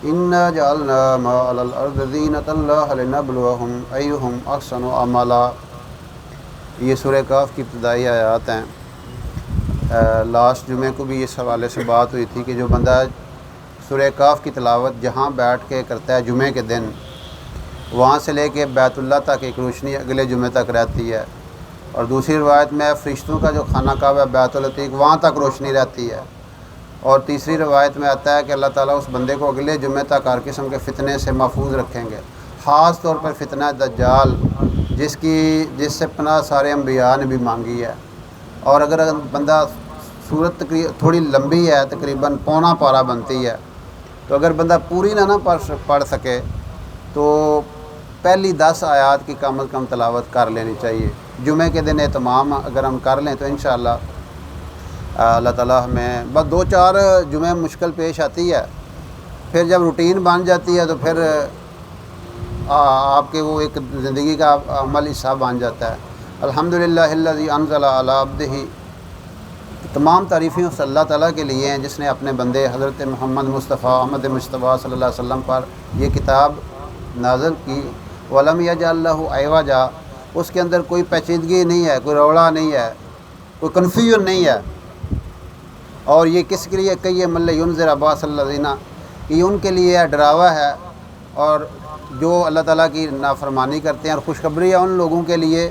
انا جعلنا ما علی الارض زینۃ اللہ لنبلوہم ایہم احسن عملا۔ یہ سورہ کاف کی ابتدائی آیات ہیں۔ لاسٹ جمعے کو بھی اس حوالے سے بات ہوئی تھی کہ جو بندہ سورہ کاف کی تلاوت جہاں بیٹھ کے کرتا ہے جمعے کے دن، وہاں سے لے کے بیت اللہ تک ایک روشنی اگلے جمعے تک رہتی ہے، اور دوسری روایت میں فرشتوں کا جو خانہ کعبہ بیت العتیق وہاں تک روشنی رہتی ہے، اور تیسری روایت میں آتا ہے کہ اللہ تعالیٰ اس بندے کو اگلے جمعے تک ہر قسم کے فتنے سے محفوظ رکھیں گے، خاص طور پر فتنہ دجال جس سے پناہ سارے انبیاء نے بھی مانگی ہے۔ اور اگر بندہ صورت تھوڑی لمبی ہے، تقریباً پونا پارہ بنتی ہے، تو اگر بندہ پوری نہ پڑھ سکے تو پہلی 10 آیات کی کم از کم تلاوت کر لینی چاہیے جمعے کے دن۔ اہتمام اگر ہم کر لیں تو انشاءاللہ اللہ تعالیٰ ہمیں بس 2-4 جمعے مشکل پیش آتی ہے، پھر جب روٹین بن جاتی ہے تو پھر آپ کے وہ ایک زندگی کا عمل حصہ بن جاتا ہے۔ الحمدللہ الذی انزل علی عبدہ، تمام تعریفیں اس اللہ تعالیٰ کے لیے ہیں جس نے اپنے بندے حضرت محمد مصطفیٰ احمد مصطفیٰ صلی اللہ علیہ وسلم پر یہ کتاب نازل کی۔ وَلَمْ يَجْعَلْ لَهُ عِوَجًا، اس کے اندر کوئی پیچیدگی نہیں ہے، کوئی روڑا نہیں ہے، کوئی کنفیوژن نہیں ہے۔ اور یہ کس کے لیے کئی من لینذر بأسا الذین، یہ ان کے لیے ڈراوا ہے اور جو اللہ تعالیٰ کی نافرمانی کرتے ہیں، اور خوشخبری ہے ان لوگوں کے لیے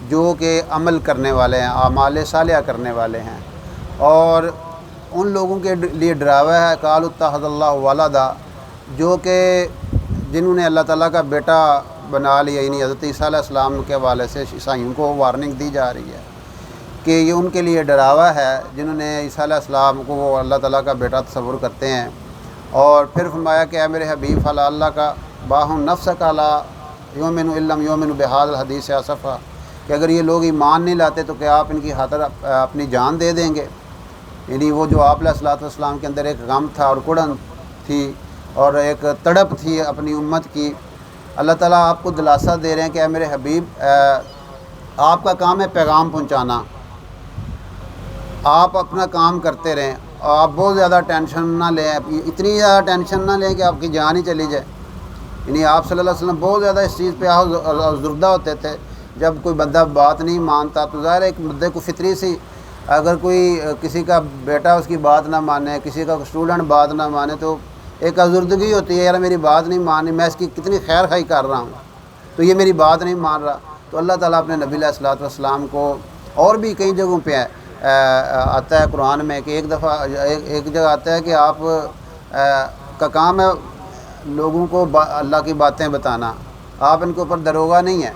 جو کہ عمل کرنے والے ہیں، اعمال صالحہ کرنے والے ہیں، اور ان لوگوں کے لیے ڈراوا ہے قالوا اتخذ اللہ ولدا، جو کہ جنہوں نے اللہ تعالیٰ کا بیٹا بنا لیا، یعنی حضرت عیسیٰ علیہ السلام کے حوالے سے عیسائیوں کو وارننگ دی جا رہی ہے کہ یہ ان کے لیے ڈراوا ہے جنہوں نے عیسیٰ علیہ السلام کو وہ اللہ تعالیٰ کا بیٹا تصور کرتے ہیں۔ اور پھر فرمایا کہ اے میرے حبیب فلا اللہ کا باہم نفس کا لا یومن علم یومن بحاد الحدیث اصفہ، کہ اگر یہ لوگ ایمان نہیں لاتے تو کہ آپ ان کی خاطر اپنی جان دے دیں گے۔ یعنی وہ جو آپ علیہ الصلوۃ والسلام کے اندر ایک غم تھا اور کڑن تھی اور ایک تڑپ تھی اپنی امت کی، اللہ تعالیٰ آپ کو دلاسا دے رہے ہیں کہ اے میرے حبیب آپ کا کام ہے پیغام پہنچانا، آپ اپنا کام کرتے رہیں، آپ بہت زیادہ ٹینشن نہ لیں، اتنی زیادہ ٹینشن نہ لیں کہ آپ کی جان ہی چلی جائے۔ یعنی آپ صلی اللہ علیہ وسلم بہت زیادہ اس چیز پہ افسردہ ہوتے تھے، جب کوئی بندہ بات نہیں مانتا تو ظاہر ہے ایک بندے کو فطری سی، اگر کوئی کسی کا بیٹا اس کی بات نہ مانے، کسی کا اسٹوڈنٹ بات نہ مانے تو ایک افسردگی ہوتی ہے، یار میری بات نہیں مانی، میں اس کی کتنی خیر خواہی کر رہا ہوں تو یہ میری بات نہیں مان رہا۔ تو اللہ تعالیٰ اپنے نبی علیہ الصلوۃ والسلام کو، اور بھی کئی جگہوں پہ آتا ہے قرآن میں کہ ایک جگہ آتا ہے کہ آپ کا کام ہے لوگوں کو اللہ کی باتیں بتانا، آپ ان کے اوپر دروغہ نہیں ہیں،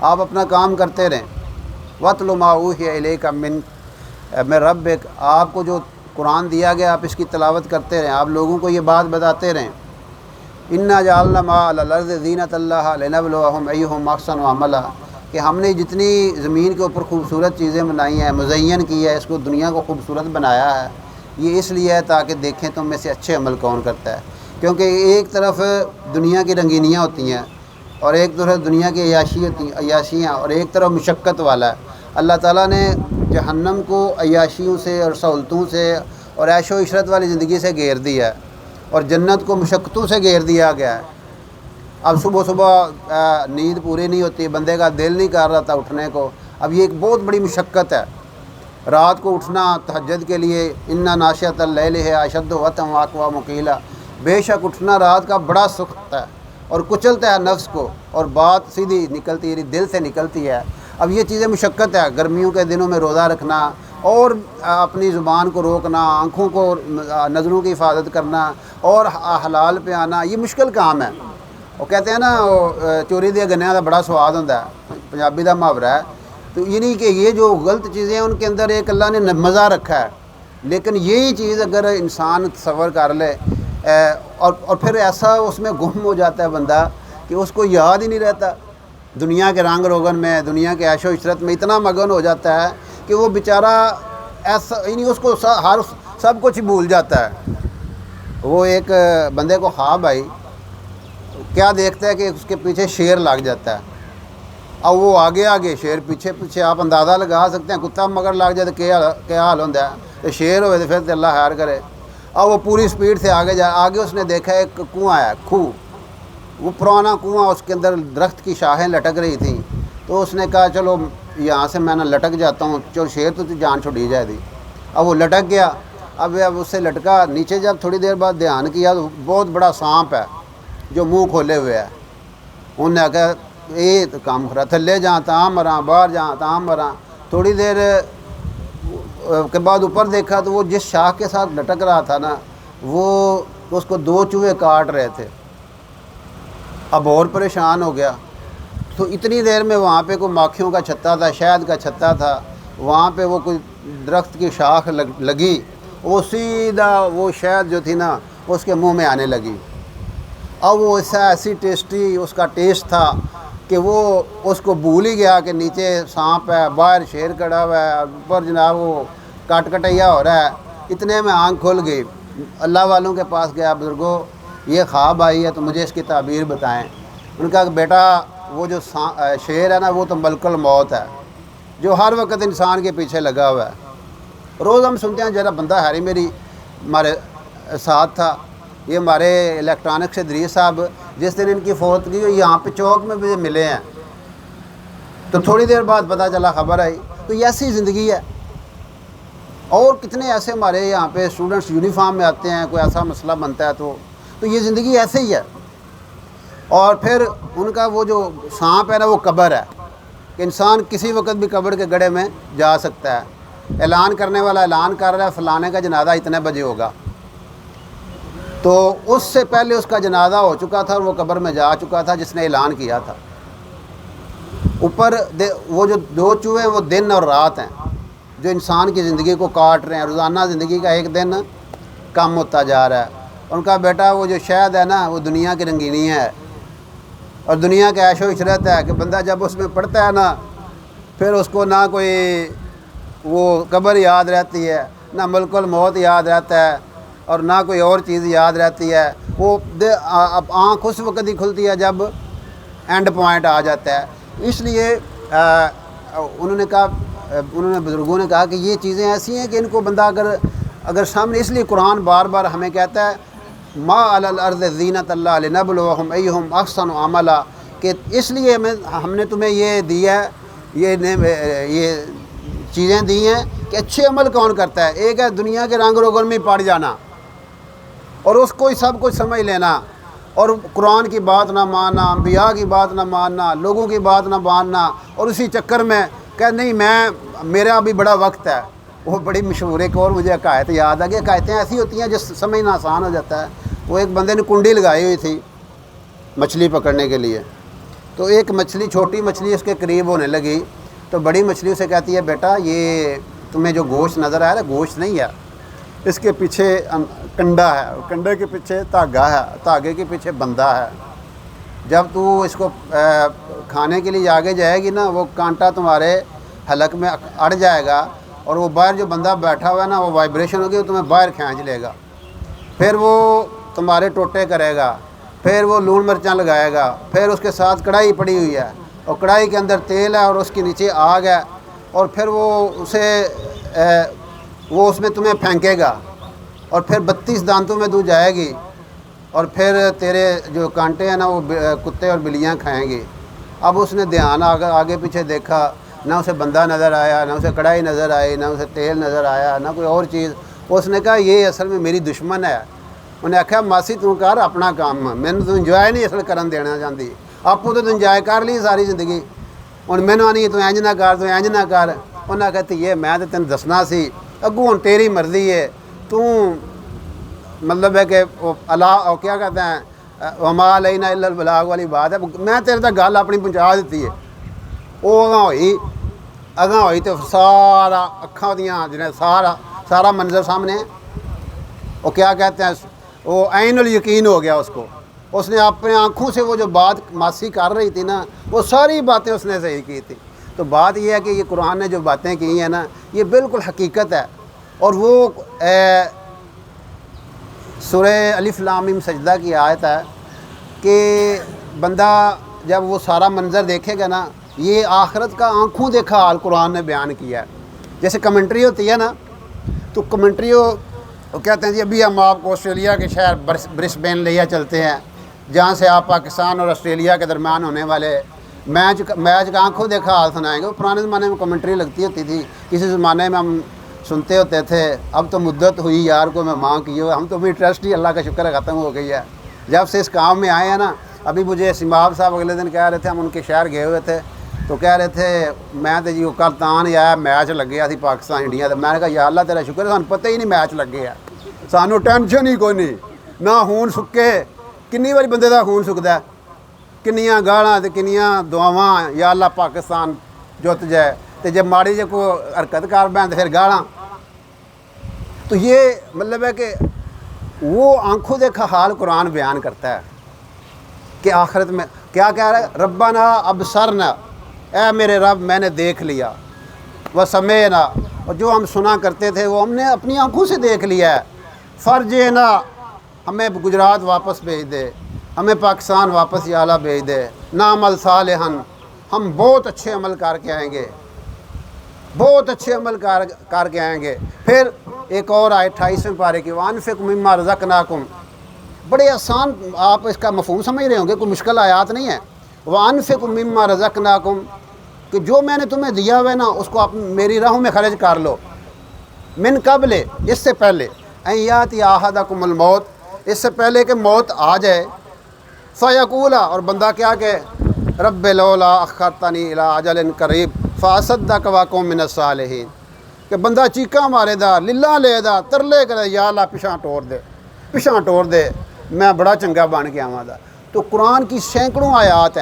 آپ اپنا کام کرتے رہیں۔ وَاتْلُ مَا أُوحِيَ إِلَيْكَ مِن رَبِّكَ، آپ کو جو قرآن دیا گیا آپ اس کی تلاوت کرتے رہیں، آپ لوگوں کو یہ بات بتاتے رہیں۔ إِنَّا جَعَلْنَا مَا عَلَى الْأَرْضِ زِينَةً لَهَا لِنَبْلُوَهُمْ أَيُّهُمْ أَحْسَنُ عَمَلًا، کہ ہم نے جتنی زمین کے اوپر خوبصورت چیزیں بنائی ہیں، مزین کی ہے، اس کو دنیا کو خوبصورت بنایا ہے، یہ اس لیے ہے تاکہ دیکھیں تم میں سے اچھے عمل کون کرتا ہے۔ کیونکہ ایک طرف دنیا کی رنگینیاں ہوتی ہیں اور ایک طرف دنیا کی عیاشیاں، اور ایک طرف مشقت والا ہے۔ اللہ تعالیٰ نے جہنم کو عیاشیوں سے اور سہولتوں سے اور عیش و عشرت والی زندگی سے گھیر دیا ہے، اور جنت کو مشقتوں سے گھیر دیا گیا ہے۔ اب صبح صبح نیند پوری نہیں ہوتی، بندے کا دل نہیں کر رہا تھا اٹھنے کو، اب یہ ایک بہت بڑی مشقت ہے۔ رات کو اٹھنا تہجد کے لیے، اِنَّ ناشِئَةَ اللَّيْلِ هِیَ أَشَدُّ وَطْئًا وَأَقْوَمُ قِیلًا، بے شک اٹھنا رات کا بڑا سخت ہے اور کچلتا ہے نفس کو، اور بات سیدھی نکلتی ہے، دل سے نکلتی ہے۔ اب یہ چیزیں مشقت ہے، گرمیوں کے دنوں میں روزہ رکھنا اور اپنی زبان کو روکنا، آنکھوں کو، نظروں کی حفاظت کرنا اور حلال پہ آنا، یہ مشکل کام ہے۔ وہ کہتے ہیں نا چوری دیا گنیا کا بڑا سواد ہوتا ہے، پنجابی کا محاورہ ہے۔ تو یعنی کہ یہ جو غلط چیزیں ہیں ان کے اندر ایک اللہ نے مزہ رکھا ہے، لیکن یہی چیز اگر انسان تصور کر لے اور پھر ایسا اس میں گم ہو جاتا ہے بندہ کہ اس کو یاد ہی نہیں رہتا، دنیا کے رنگ روغن میں، دنیا کے عیش و عشرت میں اتنا مگن ہو جاتا ہے کہ وہ بیچارہ ایسا، یعنی اس کو سب کچھ ہی بھول جاتا ہے۔ وہ ایک بندے کو خواب آئی، کیا دیکھتا ہے کہ اس کے پیچھے شیر لگ جاتا ہے، اب وہ آگے آگے شیر پیچھے پیچھے، آپ اندازہ لگا سکتے ہیں کتا مگر لگ جائے تو کیا حال ہوتا ہے، تو شیر ہوئے تو پھر اللہ خیر کرے۔ اور وہ پوری سپیڈ سے آگے اس نے دیکھا ایک کنواں ہے، کھو، وہ پرانا کنواں، اس کے اندر درخت کی شاخیں لٹک رہی تھیں. تو اس نے کہا چلو یہاں سے میں نہ لٹک جاتا ہوں، چلو شیر تو جان چھوڑی جائے دی. اب وہ لٹک گیا. اب اس سے لٹکا نیچے، جب تھوڑی دیر بعد دھیان کیا تو بہت بڑا سانپ ہے جو منہ کھولے ہوئے ہے. انہوں نے کہا یہ تو کام خراب، تھلے جہاں تاں مراں، باہر جہاں تاں مراں. تھوڑی دیر کے بعد اوپر دیکھا تو وہ جس شاخ کے ساتھ لٹک رہا تھا نا، وہ اس کو 2 چوہے کاٹ رہے تھے. اب اور پریشان ہو گیا. تو اتنی دیر میں وہاں پہ کوئی ماکھیوں کا چھتا تھا، شہد کا چھتا تھا، وہاں پہ وہ کوئی درخت کی شاخ لگی، وہ سیدھا وہ شہد جو تھی نا اس کے منہ میں آنے لگی. اب وہ ایسی ٹیسٹی اس کا ٹیسٹ تھا کہ وہ اس کو بھول ہی گیا کہ نیچے سانپ ہے، باہر شیر کڑا ہوا ہے، اوپر جناب وہ کٹیا ہو رہا ہے. اتنے میں آنکھ کھل گئی. اللہ والوں کے پاس گیا، بزرگوں یہ خواب آئی ہے تو مجھے اس کی تعبیر بتائیں. ان کا کہ بیٹا وہ جو شیر ہے نا وہ تو ملک الموت ہے جو ہر وقت انسان کے پیچھے لگا ہوا ہے. روز ہم سنتے ہیں. جرا بندہ ہیری میری ہمارے ساتھ تھا، یہ ہمارے الیکٹرانک سے ادریس صاحب، جس دن ان کی فوتگی ہوئی یہاں پہ چوک میں بھی ملے ہیں. تو تھوڑی دیر بعد پتہ چلا، خبر آئی. تو یہ ایسی زندگی ہے. اور کتنے ایسے ہمارے یہاں پہ اسٹوڈنٹس یونیفارم میں آتے ہیں، کوئی ایسا مسئلہ بنتا ہے تو یہ زندگی ایسے ہی ہے. اور پھر ان کا وہ جو سانپ ہے نا وہ قبر ہے کہ انسان کسی وقت بھی قبر کے گڑھے میں جا سکتا ہے. اعلان کرنے والا اعلان کر رہا ہے فلانے کا جنازہ اتنے بجے ہوگا، تو اس سے پہلے اس کا جنازہ ہو چکا تھا اور وہ قبر میں جا چکا تھا جس نے اعلان کیا تھا. اوپر وہ جو 2 چوہے وہ دن اور رات ہیں جو انسان کی زندگی کو کاٹ رہے ہیں. روزانہ زندگی کا ایک دن کم ہوتا جا رہا ہے. ان کا بیٹا وہ جو شہد ہے نا وہ دنیا کی رنگینی ہے اور دنیا کا عیش و عشرت ہے کہ بندہ جب اس میں پڑھتا ہے نا پھر اس کو نہ کوئی وہ قبر یاد رہتی ہے، نہ ملک الموت یاد رہتا ہے اور نہ کوئی اور چیز یاد رہتی ہے. وہ آنکھ اس وقت ہی کھلتی ہے جب اینڈ پوائنٹ آ جاتا ہے. اس لیے انہوں نے بزرگوں نے کہا کہ یہ چیزیں ایسی ہیں کہ ان کو بندہ اگر سامنے، اس لیے قرآن بار بار ہمیں کہتا ہے ما علی الارض زینت اللہ لنبلوہم ایہم احسن عملا، کہ اس لیے ہم نے تمہیں یہ دیا ہے، یہ چیزیں دی ہیں کہ اچھے عمل کون کرتا ہے. ایک ہے دنیا کے رنگ روگن میں پڑ جانا اور اس کو ہی سب کچھ سمجھ لینا اور قرآن کی بات نہ ماننا، انبیاء کی بات نہ ماننا، لوگوں کی بات نہ ماننا، اور اسی چکر میں کہ نہیں میرا ابھی بڑا وقت ہے. وہ بڑی مشہور ایک اور مجھے حکایت یاد آ گئی. حکایتیں ایسی ہوتی ہیں جس سمجھنا آسان ہو جاتا ہے. وہ ایک بندے نے کنڈی لگائی ہوئی تھی مچھلی پکڑنے کے لیے. تو ایک مچھلی، چھوٹی مچھلی اس کے قریب ہونے لگی تو بڑی مچھلی اسے کہتی ہے بیٹا یہ تمہیں جو گوشت نظر آ رہا ہے گوشت نہیں ہے، اس کے پیچھے کنڈا ہے، کنڈے کے پیچھے دھاگا ہے، دھاگے کے پیچھے بندہ ہے. جب تو اس کو کھانے کے لیے آگے جائے گی نا وہ کانٹا تمہارے حلق میں اڑ جائے گا اور وہ باہر جو بندہ بیٹھا ہوا ہے نا وہ وائبریشن ہوگی، وہ تمہیں باہر کھینچ لے گا. پھر وہ تمہارے ٹوٹے کرے گا، پھر وہ لون مرچاں لگائے گا، پھر اس کے ساتھ کڑھائی پڑی ہوئی ہے اور کڑھائی کے اندر تیل ہے اور اس کے نیچے آگ ہے، اور پھر وہ اس میں تمہیں پھینکے گا اور پھر 32 دانتوں میں تو جائے گی اور پھر تیرے جو کانٹے ہیں نا وہ کتے اور بلیاں کھائیں گی. اب اس نے دھیان آگے پیچھے دیکھا، نہ اسے بندہ نظر آیا، نہ اسے کڑھائی نظر آئی، نہ اسے تیل نظر آیا، نہ کوئی اور چیز. اس نے کہا یہ اصل میں میری دشمن ہے. انہیں آخیا ماسی تو کر اپنا کام، میں نے تو انجوائے نہیں اصل کرن دینا چاہتی، آپ تو انجوائے کر لی ساری زندگی، ہوں مینوں آنی تو انج نہ کر، تو انج نہ کر. انہیں کہتی یہ میں تو تین دسنا سی، اگوں ہوں تیری مرضی ہے، تو مطلب ہے کہ اللہ کیا کہتے ہیں وما علینا الا البلاغ والی بات ہے. میں تیرے تک گل اپنی پہنچا دیتی ہے. وہ اگاں ہوئی تو سارا اکھاں دیاں جنہیں سارا منظر سامنے، وہ کیا کہتے ہیں وہ عین الیقین ہو گیا اس کو. اس نے اپنے آنکھوں سے وہ جو بات ماسی کر رہی تھی نا وہ ساری باتیں اس نے صحیح کی تھی. تو بات یہ ہے کہ یہ قرآن نے جو باتیں کی ہیں نا یہ بالکل حقیقت ہے. اور وہ سورہ الف لام میم سجدہ کی آیت ہے کہ بندہ جب وہ سارا منظر دیکھے گا نا، یہ آخرت کا آنکھوں دیکھا حال قرآن نے بیان کیا ہے. جیسے کمنٹری ہوتی ہے نا تو کمنٹری وہ کہتے ہیں جی ابھی ہم آپ کو آسٹریلیا کے شہر برسبین لیا چلتے ہیں، جہاں سے آپ پاکستان اور آسٹریلیا کے درمیان ہونے والے میچ کا آنکھوں دیکھا حال سنائیں گے۔ وہ پرانے زمانے میں کمنٹری لگتی ہوتی تھی، کسی زمانے میں ہم سنتے ہوتے تھے، اب تو مدت ہوئی یار کو میں ماں کی ہو، ہم تو بھی انٹرسٹ ہی اللہ کا شکر ہے ختم ہو گئی ہے جب سے اس کام میں آئے ہیں نا۔ ابھی مجھے سماب صاحب اگلے دن کہہ رہے تھے، ہم ان کے شہر گئے ہوئے تھے تو کہہ رہے تھے میں تو جی کل تان آیا میچ لگ گیا تھی پاکستان انڈیا کا، میں نے کہا یا اللہ تیرا شکر ہے، سانوں پتہ ہی نہیں میچ لگ گیا، سانوں ٹینشن ہی کوئی نہیں، نہ خون سکے۔ کنی باری بندے دا خون سکتا ہے، کنیاں گالاں تے کنیاں دعاواں یا اللہ پاکستان جت جائے، تے جب ماڑی جے کو حرکت کر بین تے پھر گالاں۔ تو یہ مطلب ہے کہ وہ آنکھوں دیکھا حال قرآن بیان کرتا ہے کہ آخرت میں کیا کہہ رہا ہے، ربنا ابصرنا، اے میرے رب میں نے دیکھ لیا، وسمعنا، اور جو ہم سنا کرتے تھے وہ ہم نے اپنی آنکھوں سے دیکھ لیا ہے، فرجنا، ہمیں گجرات واپس بھیج دے، ہمیں پاکستان واپس یا اللہ بھیج دے، نعمل صالحاً، ہم بہت اچھے عمل کر کے آئیں گے، بہت اچھے عمل کر کے آئیں گے۔ پھر ایک اور آئے 28ویں پارے کی، وانفقوا مما رزقناکم، بڑے آسان، آپ اس کا مفہوم سمجھ رہے ہوں گے، کوئی مشکل آیات نہیں ہے۔ وانفقوا مما رزقناکم، کہ جو میں نے تمہیں دیا ہوا ہے نا اس کو آپ میری راہوں میں خرچ کر لو، من قبل، اس سے پہلے، ان یاتی احدکم الموت، اس سے پہلے کہ موت آ جائے، فیقولا، اور بندہ کیا کہ رب لولا اخرتنی الی اجل قریب فاصدق واکن من الصالحین، کہ بندہ چیکاں مارے دا، للہ لے دا، ترلے کرے یا اللہ پیچھاں ٹور دے، میں بڑا چنگا بن کے آواں دا۔ تو قرآن کی سینکڑوں آیات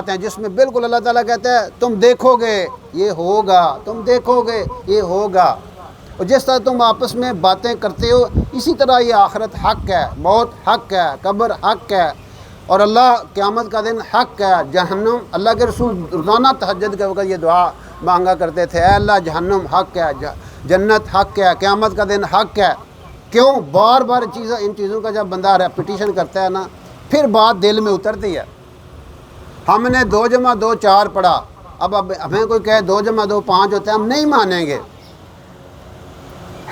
ہیں جس میں بالکل اللہ تعالیٰ کہتا ہے تم دیکھو گے یہ ہوگا، تم دیکھو گے یہ ہوگا، اور جس طرح تم آپس میں باتیں کرتے ہو اسی طرح یہ آخرت حق ہے، موت حق ہے، قبر حق ہے، اور اللہ قیامت کا دن حق ہے، جہنم، اللہ کے رسول روزانہ تہجد کے وقت یہ دعا مانگا کرتے تھے، اے اللہ جہنم حق ہے، جنت حق ہے، قیامت کا دن حق ہے۔ کیوں؟ بار بار ان چیزوں کا جب بندہ ریپیٹیشن کرتا ہے نا پھر بات دل میں اترتی ہے۔ ہم نے 2 + 2 4 پڑھا، اب ہمیں کوئی کہے 2 + 2 5 ہوتا ہے، ہم نہیں مانیں گے،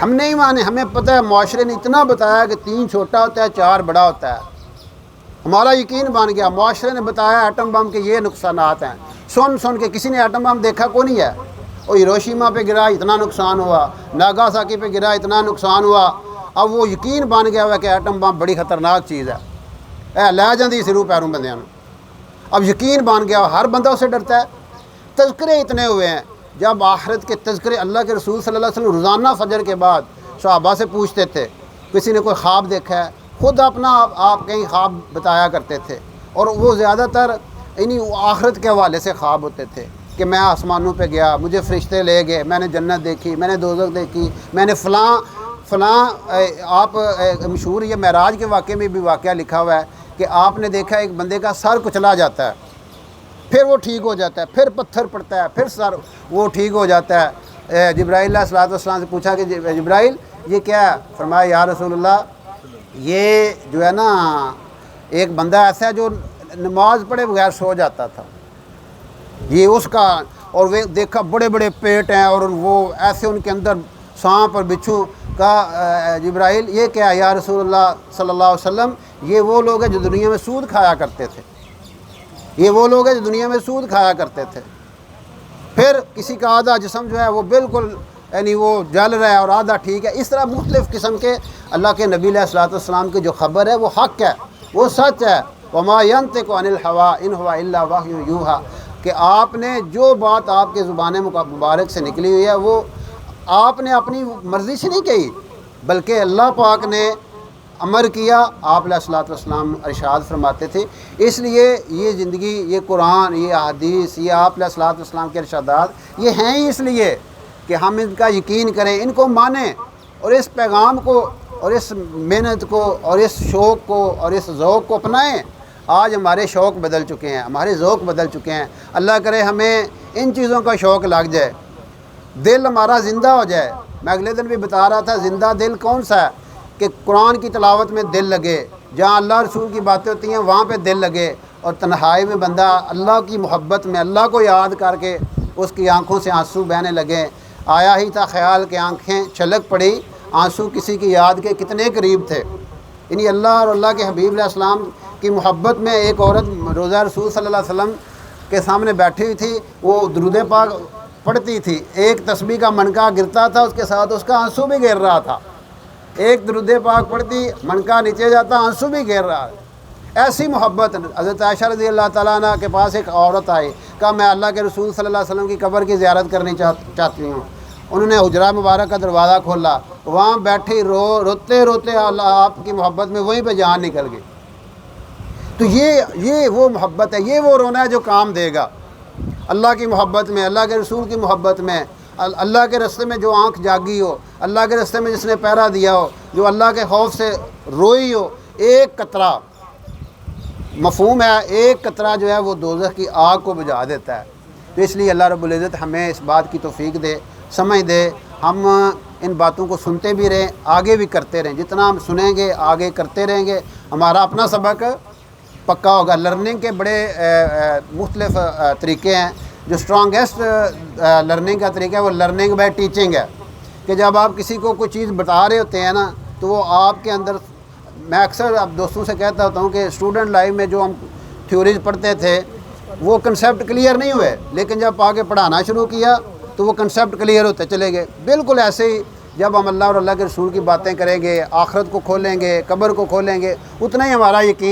ہم نہیں مانیں، ہمیں پتہ ہے معاشرے نے اتنا بتایا کہ 3 چھوٹا ہوتا ہے 4 بڑا ہوتا ہے، ہمارا یقین بن گیا۔ معاشرے نے بتایا ایٹم بم کے یہ نقصانات ہیں، سن کے کسی نے ایٹم بم دیکھا کو نہیں ہے، وہ ہیروشیما پہ گرا اتنا نقصان ہوا، ناگاساکی پہ گرا اتنا نقصان ہوا، اب وہ یقین بن گیا ہوا کہ ایٹم بم بڑی خطرناک چیز ہے، لے جاندی سروں پیروں بندیاں نوں، اب یقین بن گیا، ہر بندہ اسے ڈرتا ہے۔ تذکرے اتنے ہوئے ہیں، جب آخرت کے تذکرے اللہ کے رسول صلی اللہ علیہ وسلم روزانہ فجر کے بعد صحابہ سے پوچھتے تھے، کسی نے کوئی خواب دیکھا ہے، خود اپنا آپ کہیں خواب بتایا کرتے تھے، اور وہ زیادہ تر انہی آخرت کے حوالے سے خواب ہوتے تھے کہ میں آسمانوں پہ گیا، مجھے فرشتے لے گئے، میں نے جنت دیکھی، میں نے دوزخ دیکھی، میں نے فلاں آپ مشہور یہ معراج کے واقعے میں بھی واقعہ لکھا ہوا ہے کہ آپ نے دیکھا ایک بندے کا سر کچلا جاتا ہے، پھر وہ ٹھیک ہو جاتا ہے، پھر پتھر پڑتا ہے، پھر سر وہ ٹھیک ہو جاتا ہے۔ جبرائیل علیہ الصلوۃ والسلام سے پوچھا کہ جبرائیل یہ کیا ہے؟ فرمایا یا رسول اللہ یہ جو ہے نا ایک بندہ ایسا ہے جو نماز پڑھے بغیر سو جاتا تھا، یہ اس کا، اور وہ دیکھا بڑے بڑے پیٹ ہیں اور وہ ایسے ان کے اندر سانپ اور بچھو کا۔ جبرائیل یہ کیا ہے یا رسول اللہ صلی اللہ علیہ وسلم؟ یہ وہ لوگ ہیں جو دنیا میں سود کھایا کرتے تھے، یہ وہ لوگ ہیں جو دنیا میں سود کھایا کرتے تھے۔ پھر کسی کا آدھا جسم جو ہے وہ بالکل یعنی وہ جل رہا ہے اور آدھا ٹھیک ہے، اس طرح مختلف قسم کے اللہ کے نبی علیہ الصلوۃ والسلام کی جو خبر ہے وہ حق ہے، وہ سچ ہے۔ وما ينطق عن الهوى ان هو الا وحی یوحى، کہ آپ نے جو بات آپ کے زبان مبارک سے نکلی ہوئی ہے وہ آپ نے اپنی مرضی سے نہیں کہی، بلکہ اللہ پاک نے امر کیا، آپ علیہ الصلوۃ والسلام ارشاد فرماتے تھے۔ اس لیے یہ زندگی، یہ قرآن، یہ احادیث، یہ آپ علیہ الصلوۃ والسلام کے ارشادات یہ ہیں ہی اس لیے کہ ہم ان کا یقین کریں، ان کو مانیں، اور اس پیغام کو اور اس محنت کو اور اس شوق کو اور اس ذوق کو اپنائیں۔ آج ہمارے شوق بدل چکے ہیں، ہمارے ذوق بدل چکے ہیں، اللہ کرے ہمیں ان چیزوں کا شوق لگ جائے، دل ہمارا زندہ ہو جائے۔ میں اگلے دن بھی بتا رہا تھا زندہ دل کون سا ہے، کہ قرآن کی تلاوت میں دل لگے، جہاں اللہ رسول کی باتیں ہوتی ہیں وہاں پہ دل لگے، اور تنہائی میں بندہ اللہ کی محبت میں اللہ کو یاد کر کے اس کی آنکھوں سے آنسو بہنے لگے، آیا ہی تھا خیال کہ آنکھیں چھلک پڑی، آنسو کسی کی یاد کے کتنے قریب تھے۔ یعنی اللہ اور اللہ کے حبیب علیہ السلام کی محبت میں ایک عورت روضہ رسول صلی اللہ علیہ وسلم کے سامنے بیٹھی ہوئی تھی، وہ درود پاک پڑھتی تھی، ایک تسبیح کا منکا گرتا تھا، اس کے ساتھ اس کا آنسو بھی گر رہا تھا۔ ایک درود پاک پڑھتی، منکا نیچے جاتا، آنسو بھی گر رہا۔ ایسی محبت۔ حضرت عائشہ رضی اللہ تعالیٰ عنہ کے پاس ایک عورت آئی، کہا میں اللہ کے رسول صلی اللہ علیہ وسلم کی قبر کی زیارت کرنی چاہتی ہوں۔ انہوں نے حجرہ مبارک کا دروازہ کھولا، وہاں بیٹھی روتے روتے اللہ آپ کی محبت میں وہیں پہ جان نکل گئی۔ تو یہ وہ محبت ہے، یہ وہ رونا ہے جو کام دے گا۔ اللہ کی محبت میں، اللہ کے رسول کی محبت میں، اللہ کے راستے میں جو آنکھ جاگی ہو، اللہ کے راستے میں جس نے پہرا دیا ہو، جو اللہ کے خوف سے روئی ہو، ایک قطرہ، مفہوم ہے، ایک قطرہ جو ہے وہ دوزخ کی آگ کو بجھا دیتا ہے۔ تو اس لیے اللہ رب العزت ہمیں اس بات کی توفیق دے، سمجھ دے، ہم ان باتوں کو سنتے بھی رہیں، آگے بھی کرتے رہیں۔ جتنا ہم سنیں گے، آگے کرتے رہیں گے، ہمارا اپنا سبق پکا ہوگا۔ لرننگ کے بڑے مختلف طریقے ہیں۔ جو اسٹرانگیسٹ لرننگ کا طریقہ ہے وہ لرننگ بائی ٹیچنگ ہے، کہ جب آپ کسی کو کوئی چیز بتا رہے ہوتے ہیں نا، تو وہ آپ کے اندر، میں اکثر اب دوستوں سے کہتا ہوتا ہوں کہ اسٹوڈنٹ لائف میں جو ہم تھیوریز پڑھتے تھے وہ کنسیپٹ کلیئر نہیں ہوئے، لیکن جب آگے پڑھانا شروع کیا تو وہ کنسیپٹ کلیئر ہوتے چلے گئے۔ بالکل ایسے ہی جب ہم اللہ اور اللہ کے رسول کی باتیں کریں گے، آخرت کو کھولیں گے، قبر کو کھولیں گے، اتنا ہی ہمارا یقین